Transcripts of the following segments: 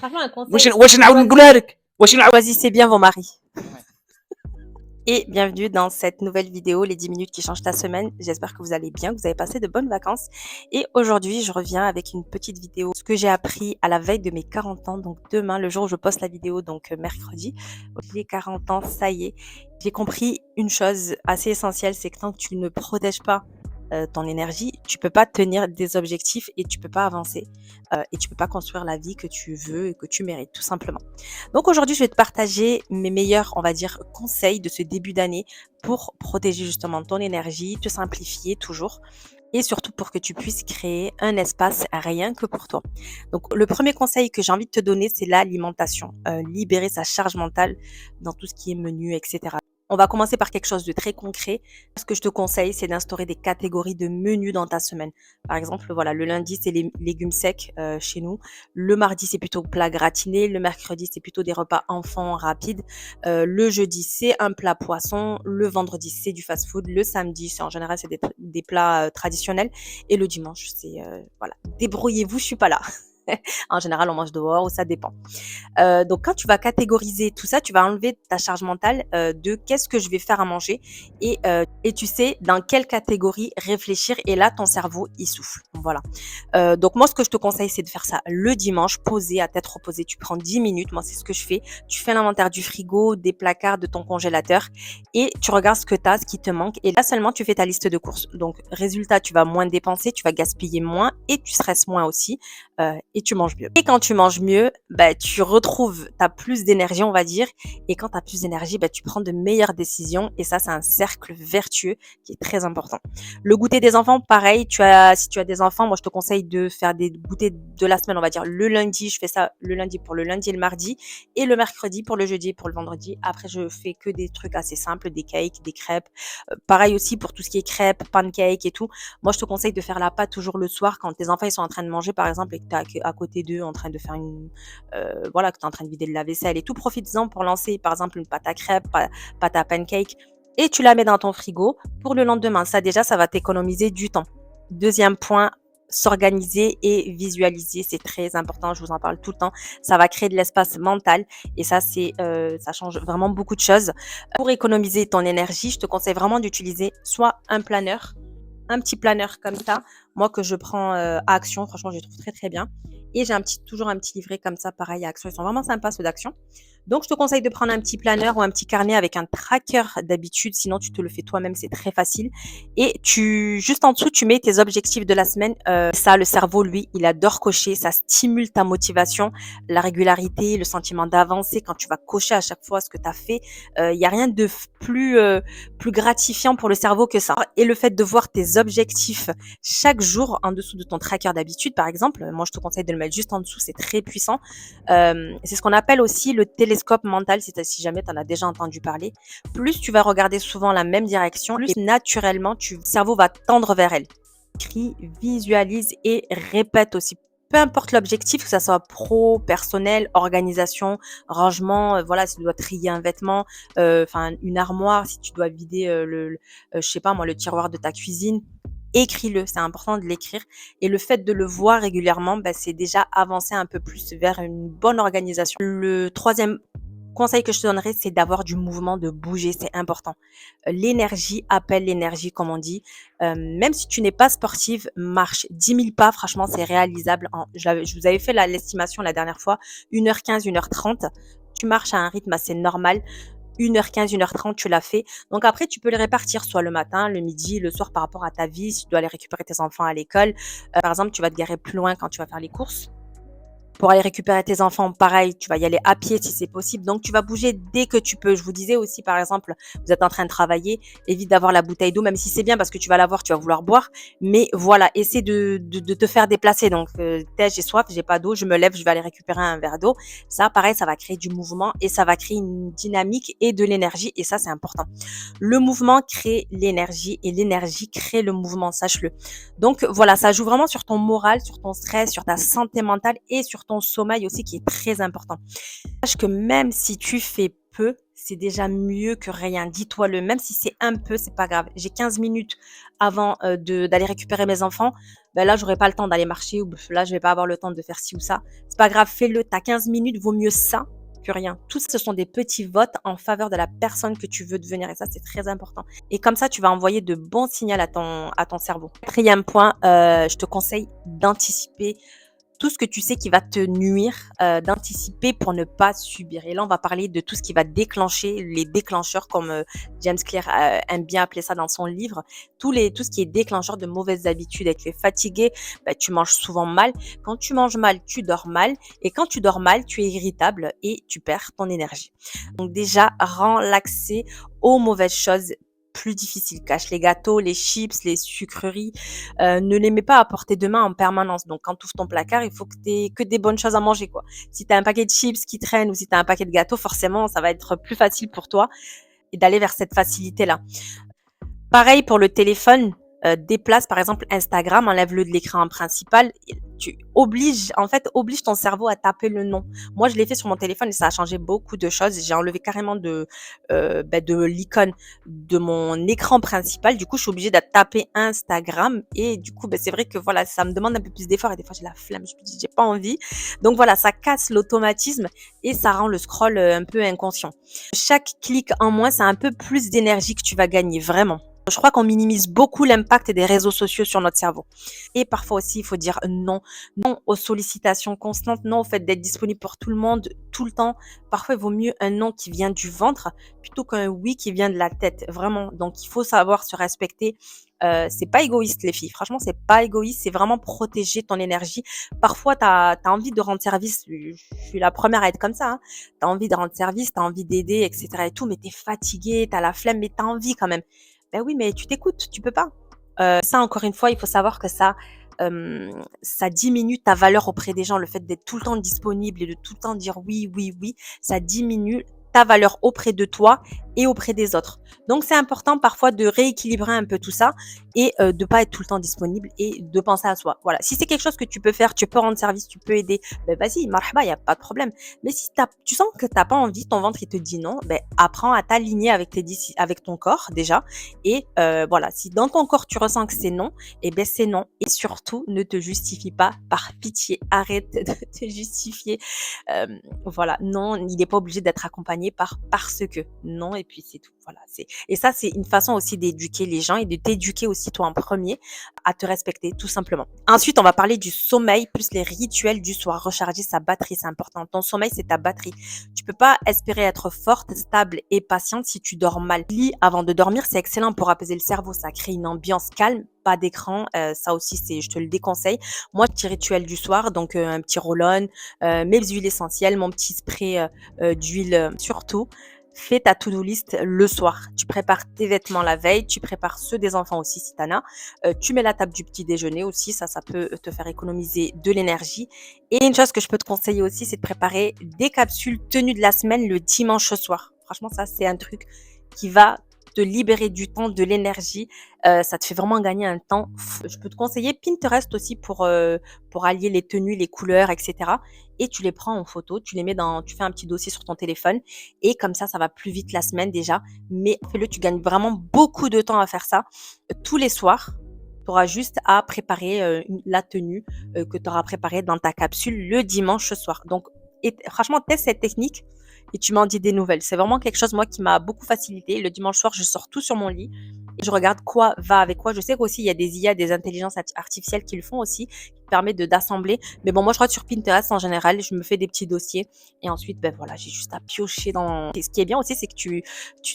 franchement, un واش conseil, واش نعاود نقولها لك واش نعاود Choisissez bien vos maris. Ouais. Et bienvenue dans cette nouvelle vidéo, les 10 minutes qui changent ta semaine. J'espère que vous allez bien, que vous avez passé de bonnes vacances. Et aujourd'hui, je reviens avec une petite vidéo. Ce que j'ai appris à la veille de mes 40 ans, donc demain, le jour où je poste la vidéo, donc mercredi, j'ai 40 ans, ça y est. J'ai compris une chose assez essentielle, c'est que tant que tu ne protèges pas ton énergie, tu peux pas tenir des objectifs et tu peux pas avancer et tu peux pas construire la vie que tu veux et que tu mérites, tout simplement. Donc aujourd'hui, je vais te partager mes meilleurs, on va dire, conseils de ce début d'année pour protéger justement ton énergie, te simplifier toujours et surtout pour que tu puisses créer un espace rien que pour toi. Donc le premier conseil que j'ai envie de te donner, c'est l'alimentation. Libérer sa charge mentale dans tout ce qui est menu, etc. On va commencer par quelque chose de très concret. Ce que je te conseille, c'est d'instaurer des catégories de menus dans ta semaine. Par exemple, voilà, le lundi, c'est les légumes secs chez nous. Le mardi, c'est plutôt plat gratiné. Le mercredi, c'est plutôt des repas enfants rapides. Le jeudi, c'est un plat poisson. Le vendredi, c'est du fast-food. Le samedi, c'est en général, c'est des plats traditionnels. Et le dimanche, c'est voilà, débrouillez-vous, je suis pas là. En général, on mange dehors ou ça dépend. Donc quand tu vas catégoriser tout ça, tu vas enlever ta charge mentale de qu'est-ce que je vais faire à manger et tu sais dans quelle catégorie réfléchir et là ton cerveau il souffle. Voilà. Donc moi ce que je te conseille c'est de faire ça le dimanche, posé à tête reposée. Tu prends 10 minutes, moi c'est ce que je fais. Tu fais l'inventaire du frigo, des placards, de ton congélateur et tu regardes ce que tu as, ce qui te manque et là seulement tu fais ta liste de courses. Donc résultat, tu vas moins dépenser, tu vas gaspiller moins et tu stresses moins aussi et tu manges mieux. Et quand tu manges mieux, bah tu retrouves, tu as plus d'énergie, on va dire. Et quand tu as plus d'énergie, bah, tu prends de meilleures décisions. Et ça, c'est un cercle vertueux qui est très important. Le goûter des enfants, pareil. Si tu as des enfants, moi, je te conseille de faire des goûters de la semaine, on va dire le lundi. Je fais ça le lundi pour le lundi et le mardi. Et le mercredi pour le jeudi et pour le vendredi. Après, je fais que des trucs assez simples, des cakes, des crêpes. Pareil aussi pour tout ce qui est crêpes, pancakes et tout. Moi, je te conseille de faire la pâte toujours le soir quand tes enfants ils sont en train de manger, par exemple, et que tu es à côté d'eux en train de faire voilà, que tu es en train de vider de la vaisselle et tout, profites-en pour lancer par exemple une pâte à crêpes, pâte à pancake et tu la mets dans ton frigo pour le lendemain. Ça déjà, ça va t'économiser du temps. Deuxième point, s'organiser et visualiser, c'est très important, je vous en parle tout le temps. Ça va créer de l'espace mental et ça ça change vraiment beaucoup de choses. Pour économiser ton énergie, je te conseille vraiment d'utiliser soit un petit planeur comme ça, moi que je prends à Action, franchement je les trouve très très bien. Et j'ai toujours un petit livret comme ça, pareil à Action, ils sont vraiment sympas ceux d'Action. Donc je te conseille de prendre un petit planeur ou un petit carnet avec un tracker d'habitude, sinon tu te le fais toi-même, c'est très facile. Et juste en dessous, tu mets tes objectifs de la semaine. Ça, le cerveau, lui, il adore cocher, ça stimule ta motivation, la régularité, le sentiment d'avancer quand tu vas cocher à chaque fois ce que tu as fait. Il y a rien de plus gratifiant pour le cerveau que ça. Et le fait de voir tes objectifs chaque jour en dessous de ton tracker d'habitude, par exemple, moi je te conseille de le mettre juste en dessous, c'est très puissant. C'est ce qu'on appelle aussi le télescope mental, si jamais tu en as déjà entendu parler. Plus tu vas regarder souvent la même direction, plus naturellement, le cerveau va tendre vers elle. Écris, visualise et répète aussi. Peu importe l'objectif, que ça soit pro, personnel, organisation, rangement, voilà, si tu dois trier un vêtement, une armoire, si tu dois vider je sais pas moi, le tiroir de ta cuisine, écris-le, c'est important de l'écrire. Et le fait de le voir régulièrement, bah, c'est déjà avancer un peu plus vers une bonne organisation. Le troisième conseil que je te donnerais, c'est d'avoir du mouvement, de bouger, c'est important. L'énergie appelle l'énergie, comme on dit. Même si tu n'es pas sportive, marche 10 000 pas, franchement, c'est réalisable. Je vous avais fait l'estimation la dernière fois, 1h15, 1h30. Tu marches à un rythme assez normal. 1h15, 1h30, tu l'as fait. Donc après, tu peux les répartir, soit le matin, le midi, le soir par rapport à ta vie, si tu dois aller récupérer tes enfants à l'école. Par exemple, tu vas te garer plus loin quand tu vas faire les courses. Pour aller récupérer tes enfants, pareil, tu vas y aller à pied si c'est possible. Donc, tu vas bouger dès que tu peux. Je vous disais aussi, par exemple, vous êtes en train de travailler, évite d'avoir la bouteille d'eau, même si c'est bien parce que tu vas l'avoir, tu vas vouloir boire. Mais voilà, essaie de te faire déplacer. Donc, j'ai soif, j'ai pas d'eau, je me lève, je vais aller récupérer un verre d'eau. Ça, pareil, ça va créer du mouvement et ça va créer une dynamique et de l'énergie. Et ça, c'est important. Le mouvement crée l'énergie et l'énergie crée le mouvement, sache-le. Donc, voilà, ça joue vraiment sur ton moral, sur ton stress, sur ta santé mentale et sur ton sommeil aussi qui est très important. Sache que même si tu fais peu, c'est déjà mieux que rien. Dis-toi-le, même si c'est un peu, c'est pas grave. J'ai 15 minutes avant d'aller récupérer mes enfants. Ben là, j'aurai pas le temps d'aller marcher ou là, je vais pas avoir le temps de faire ci ou ça. C'est pas grave, fais-le. T'as 15 minutes, vaut mieux ça que rien. Tout ce sont des petits votes en faveur de la personne que tu veux devenir et ça, c'est très important. Et comme ça, tu vas envoyer de bons signaux à ton cerveau. Quatrième point, je te conseille d'anticiper tout ce que tu sais qui va te nuire, d'anticiper pour ne pas subir. Et là, on va parler de tout ce qui va déclencher, les déclencheurs, comme James Clear aime bien appeler ça dans son livre. Tout ce qui est déclencheur de mauvaises habitudes. Et tu es fatigué, bah, tu manges souvent mal. Quand tu manges mal, tu dors mal. Et quand tu dors mal, tu es irritable et tu perds ton énergie. Donc déjà, rends l'accès aux mauvaises choses plus difficile. Cache les gâteaux, les chips, les sucreries. Ne les mets pas à portée de main en permanence. Donc, quand tu ouvres ton placard, il faut que tu aies que des bonnes choses à manger, quoi. Si tu as un paquet de chips qui traîne ou si tu as un paquet de gâteaux, forcément, ça va être plus facile pour toi et d'aller vers cette facilité-là. Pareil pour le téléphone, déplace par exemple Instagram, enlève-le de l'écran principal. Tu oblige ton cerveau à taper le nom. Moi, je l'ai fait sur mon téléphone et ça a changé beaucoup de choses. J'ai enlevé carrément de l'icône de mon écran principal. Du coup, je suis obligée de taper Instagram et du coup, c'est vrai que voilà, ça me demande un peu plus d'effort et des fois j'ai la flemme. Je me dis, j'ai pas envie. Donc voilà, ça casse l'automatisme et ça rend le scroll un peu inconscient. Chaque clic en moins, c'est un peu plus d'énergie que tu vas gagner, vraiment. Je crois qu'on minimise beaucoup l'impact des réseaux sociaux sur notre cerveau. Et parfois aussi, il faut dire non. Non aux sollicitations constantes, non au fait d'être disponible pour tout le monde, tout le temps. Parfois, il vaut mieux un non qui vient du ventre plutôt qu'un oui qui vient de la tête. Vraiment. Donc, il faut savoir se respecter. C'est pas égoïste, les filles. Franchement, c'est pas égoïste. C'est vraiment protéger ton énergie. Parfois, t'as envie de rendre service. Je suis la première à être comme ça. Hein. T'as envie de rendre service, t'as envie d'aider, etc. et tout, mais t'es fatigué, t'as la flemme, mais t'as envie quand même. Ben oui, mais tu t'écoutes, tu peux pas. Ça encore une fois, il faut savoir que ça diminue ta valeur auprès des gens. Le fait d'être tout le temps disponible et de tout le temps dire oui, oui, oui, ça diminue ta valeur auprès de toi et auprès des autres. Donc c'est important parfois de rééquilibrer un peu tout ça et de pas être tout le temps disponible et de penser à soi. Voilà, si c'est quelque chose que tu peux faire, tu peux rendre service, tu peux aider, ben vas-y, marhaba, il y a pas de problème. Mais si tu sens que t'as pas envie, ton ventre il te dit non, ben apprends à t'aligner avec ton corps déjà et voilà, si dans ton corps tu ressens que c'est non, et ben c'est non et surtout ne te justifie pas, par pitié, arrête de te justifier. Voilà, non, il n'est pas obligé d'être accompagné parce que non et puis c'est tout. Voilà, et ça c'est une façon aussi d'éduquer les gens et de t'éduquer aussi toi en premier à te respecter tout simplement. Ensuite, on va parler du sommeil plus les rituels du soir. Recharger sa batterie, c'est important. Ton sommeil, c'est ta batterie. Tu peux pas espérer être forte, stable et patiente si tu dors mal. Lit avant de dormir, c'est excellent pour apaiser le cerveau. Ça crée une ambiance calme, pas d'écran. Ça aussi, je te le déconseille. Moi, petit rituel du soir, donc un petit roll-on, mes huiles essentielles, mon petit spray d'huile surtout. Fais ta to-do list le soir. Tu prépares tes vêtements la veille, tu prépares ceux des enfants aussi si t'en as. Tu mets la table du petit déjeuner aussi, ça peut te faire économiser de l'énergie. Et une chose que je peux te conseiller aussi, c'est de préparer des capsules tenues de la semaine le dimanche soir. Franchement, ça c'est un truc qui va te libérer du temps, de l'énergie. Ça te fait vraiment gagner un temps. Je peux te conseiller Pinterest aussi pour allier les tenues, les couleurs, etc. Et tu les prends en photo, tu fais un petit dossier sur ton téléphone et comme ça va plus vite la semaine déjà. Mais fais-le, tu gagnes vraiment beaucoup de temps à faire ça tous les soirs. Tu auras juste à préparer la tenue que tu auras préparée dans ta capsule le dimanche soir. Donc, franchement, teste cette technique et tu m'en dis des nouvelles. C'est vraiment quelque chose, moi, qui m'a beaucoup facilité. Le dimanche soir, je sors tout sur mon lit et je regarde quoi va avec quoi. Je sais qu'aussi, il y a des IA, des intelligences artificielles qui le font aussi, qui permettent d'assembler. Mais bon, moi, je crois que sur Pinterest, en général, je me fais des petits dossiers et ensuite, voilà, j'ai juste à piocher dans... Et ce qui est bien aussi, c'est que tu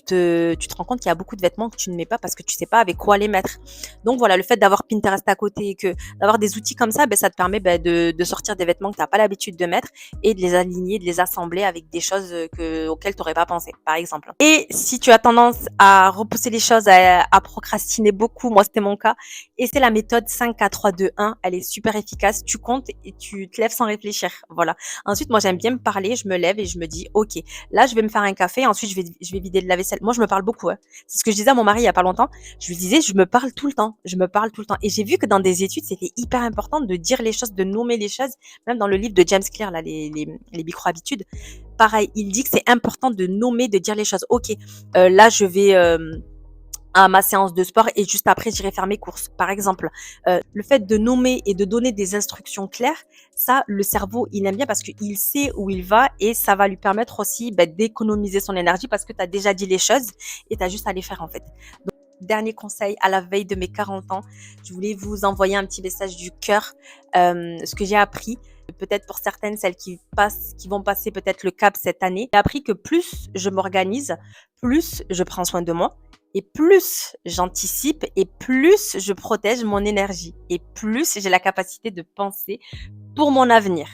te rends compte qu'il y a beaucoup de vêtements que tu ne mets pas parce que tu sais pas avec quoi les mettre. Donc voilà, le fait d'avoir Pinterest à côté et d'avoir des outils comme ça, ça te permet de sortir des vêtements que tu n'as pas l'habitude de mettre et de les aligner, de les assembler avec des choses auxquelles tu n'aurais pas pensé, par exemple. Et si tu as tendance à repousser les choses, à procrastiner beaucoup, moi c'était mon cas, et c'est la méthode 5, 4, 3, 2, 1, elle est super efficace, tu comptes et tu te lèves sans réfléchir, voilà. Ensuite, moi j'aime bien me parler, je me lève et je me dis, ok, là je vais me faire un café, ensuite je vais vider de la vaisselle. Moi je me parle beaucoup, hein. C'est ce que je disais à mon mari il y a pas longtemps, je lui disais, je me parle tout le temps, et j'ai vu que dans des études, c'était hyper important de dire les choses, de nommer les choses, même dans le livre de James Clear, là, les micro-habitudes, pareil, il dit que c'est important de nommer, de dire les choses. OK, là, je vais, à ma séance de sport et juste après, j'irai faire mes courses. Par exemple, le fait de nommer et de donner des instructions claires, ça, le cerveau, il aime bien parce qu'il sait où il va et ça va lui permettre aussi, d'économiser son énergie parce que tu as déjà dit les choses et tu as juste à les faire, en fait. Donc, dernier conseil, à la veille de mes 40 ans, je voulais vous envoyer un petit message du cœur, ce que j'ai appris. Peut-être pour certaines, celles qui vont passer peut-être le cap cette année. J'ai appris que plus je m'organise, plus je prends soin de moi et plus j'anticipe et plus je protège mon énergie et plus j'ai la capacité de penser pour mon avenir.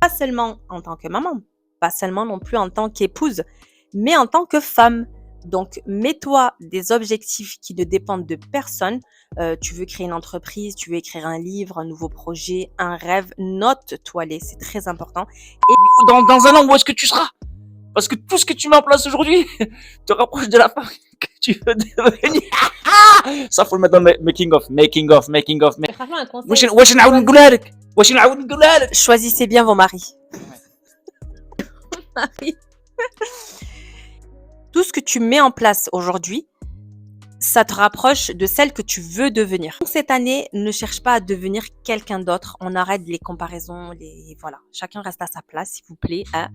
Pas seulement en tant que maman, pas seulement non plus en tant qu'épouse, mais en tant que femme. Donc, mets-toi des objectifs qui ne dépendent de personne. Tu veux créer une entreprise, tu veux écrire un livre, un nouveau projet, un rêve, note-toi-les, c'est très important. Dans un an, où est-ce que tu seras? Parce que tout ce que tu mets en place aujourd'hui te rapproche de la femme que tu veux devenir. Ça, faut le mettre dans le making of. Franchement, un conseil. واش نعاود نقولها لك واش نعاود نقولها لك Choisissez bien vos maris. Tout ce que tu mets en place aujourd'hui, ça te rapproche de celle que tu veux devenir. Donc cette année, ne cherche pas à devenir quelqu'un d'autre. On arrête les comparaisons, voilà. Chacun reste à sa place, s'il vous plaît, hein.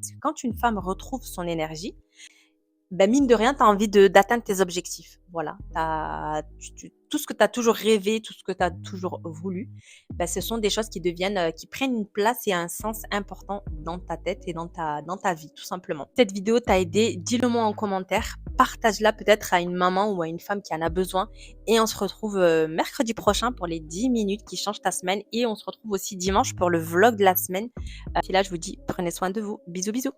Parce que quand une femme retrouve son énergie, mine de rien, tu as envie d'atteindre tes objectifs. Voilà. Tout ce que tu as toujours rêvé, tout ce que tu as toujours voulu, ce sont des choses qui prennent une place et un sens important dans ta tête et dans ta vie, tout simplement. Cette vidéo t'a aidé, dis-le moi en commentaire. Partage-la peut-être à une maman ou à une femme qui en a besoin. Et on se retrouve mercredi prochain pour les 10 minutes qui changent ta semaine. Et on se retrouve aussi dimanche pour le vlog de la semaine. D'ici là, je vous dis, prenez soin de vous. Bisous, bisous.